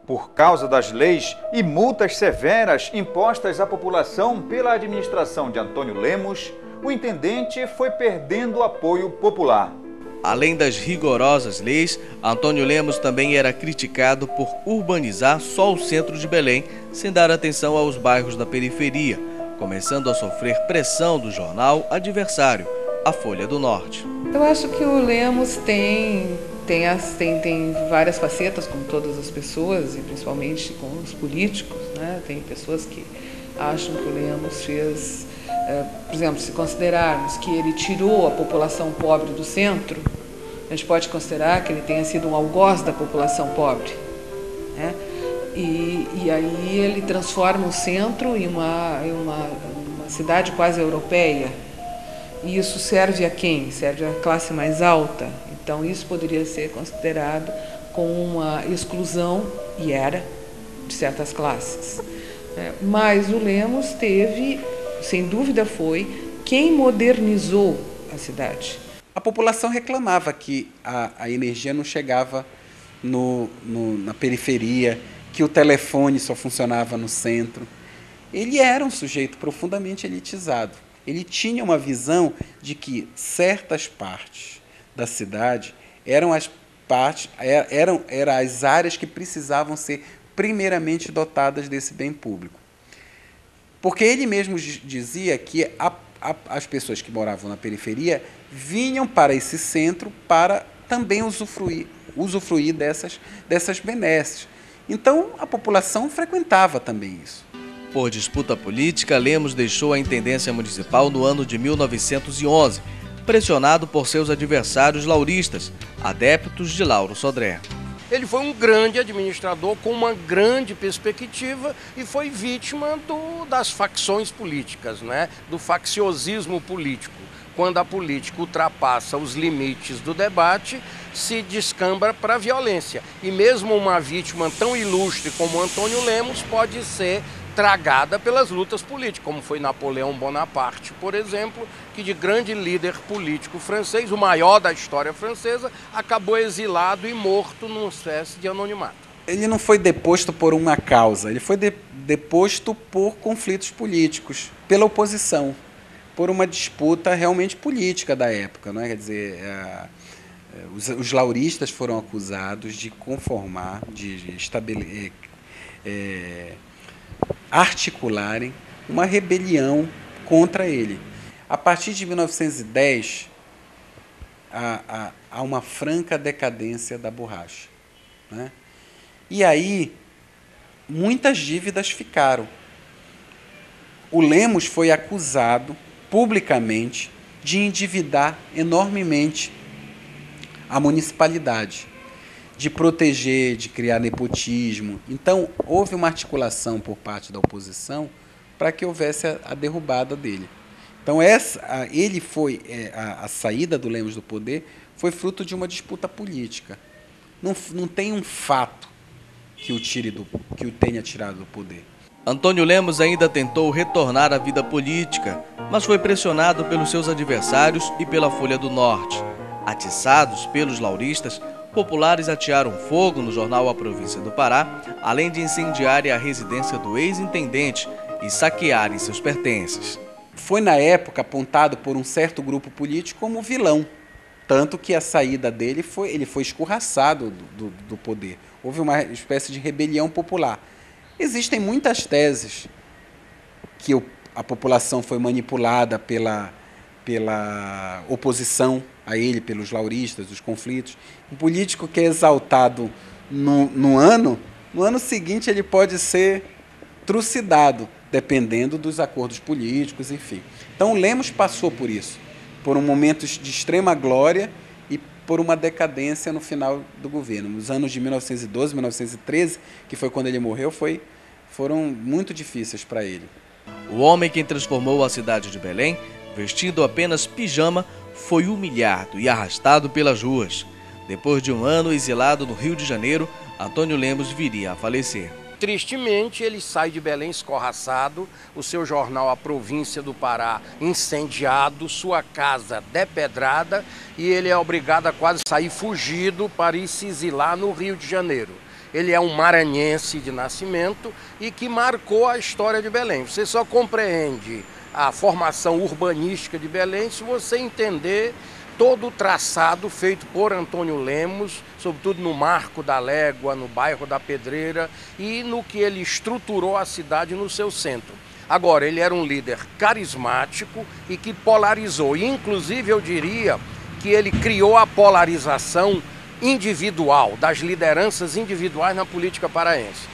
Por causa das leis e multas severas impostas à população pela administração de Antônio Lemos, o intendente foi perdendo o apoio popular. Além das rigorosas leis, Antônio Lemos também era criticado por urbanizar só o centro de Belém, sem dar atenção aos bairros da periferia, começando a sofrer pressão do jornal adversário, a Folha do Norte. Eu acho que o Lemos tem várias facetas, como todas as pessoas, e principalmente com os políticos, né? Tem pessoas que acham que o Lemos fez, por exemplo, se considerarmos que ele tirou a população pobre do centro, a gente pode considerar que ele tenha sido um algoz da população pobre, né? E aí ele transforma o centro em uma cidade quase europeia. E isso serve a quem? Serve à classe mais alta. Então isso poderia ser considerado como uma exclusão, e era, de certas classes. Mas o Lemos teve, sem dúvida foi, quem modernizou a cidade. A população reclamava que a energia não chegava na periferia, que o telefone só funcionava no centro. Ele era um sujeito profundamente elitizado. Ele tinha uma visão de que certas partes da cidade eram as áreas que precisavam ser primeiramente dotadas desse bem público. Porque ele mesmo dizia que as pessoas que moravam na periferia vinham para esse centro para também usufruir dessas benesses. Então, a população frequentava também isso. Por disputa política, Lemos deixou a intendência municipal no ano de 1911, pressionado por seus adversários lauristas, adeptos de Lauro Sodré. Ele foi um grande administrador com uma grande perspectiva e foi vítima das facções políticas, né? Do facciosismo político. Quando a política ultrapassa os limites do debate, se descambra para a violência. E mesmo uma vítima tão ilustre como Antônio Lemos pode ser tragada pelas lutas políticas, como foi Napoleão Bonaparte, por exemplo, que de grande líder político francês, o maior da história francesa, acabou exilado e morto numa espécie de anonimato. Ele não foi deposto por uma causa, ele foi deposto por conflitos políticos, pela oposição, por uma disputa realmente política da época, não é? Quer dizer, os lauristas foram acusados de conformar, de estabelecer, articularem uma rebelião contra ele. A partir de 1910, há uma franca decadência da borracha, né? E aí, muitas dívidas ficaram. O Lemos foi acusado publicamente de endividar enormemente a municipalidade, de proteger, de criar nepotismo. Então, houve uma articulação por parte da oposição para que houvesse a derrubada dele. Então, a saída do Lemos do poder foi fruto de uma disputa política. Não tem um fato que o tenha tirado do poder. Antônio Lemos ainda tentou retornar à vida política, mas foi pressionado pelos seus adversários e pela Folha do Norte. Atiçados pelos lauristas, populares atearam fogo no jornal A Província do Pará, além de incendiarem a residência do ex-intendente e saquearem seus pertences. Foi, na época, apontado por um certo grupo político como vilão, tanto que a saída dele ele foi escorraçado do poder. Houve uma espécie de rebelião popular. Existem muitas teses que a população foi manipulada pela oposição a ele, pelos lauristas, os conflitos. Um político que é exaltado no ano seguinte ele pode ser trucidado, dependendo dos acordos políticos, enfim. Então o Lemos passou por isso, por um momento de extrema glória e por uma decadência no final do governo. Nos anos de 1912, 1913, que foi quando ele morreu, foram muito difíceis para ele. O homem que transformou a cidade de Belém, vestindo apenas pijama, foi humilhado e arrastado pelas ruas. Depois de um ano exilado no Rio de Janeiro, Antônio Lemos viria a falecer. Tristemente, ele sai de Belém escorraçado, o seu jornal A Província do Pará incendiado, sua casa depedrada, e ele é obrigado a quase sair fugido para ir se exilar no Rio de Janeiro. Ele é um maranhense de nascimento e que marcou a história de Belém. Você só compreende a formação urbanística de Belém se você entender todo o traçado feito por Antônio Lemos, sobretudo no Marco da Légua, no bairro da Pedreira e no que ele estruturou a cidade no seu centro. Agora, ele era um líder carismático e que polarizou. Inclusive, eu diria que ele criou a polarização individual, das lideranças individuais na política paraense.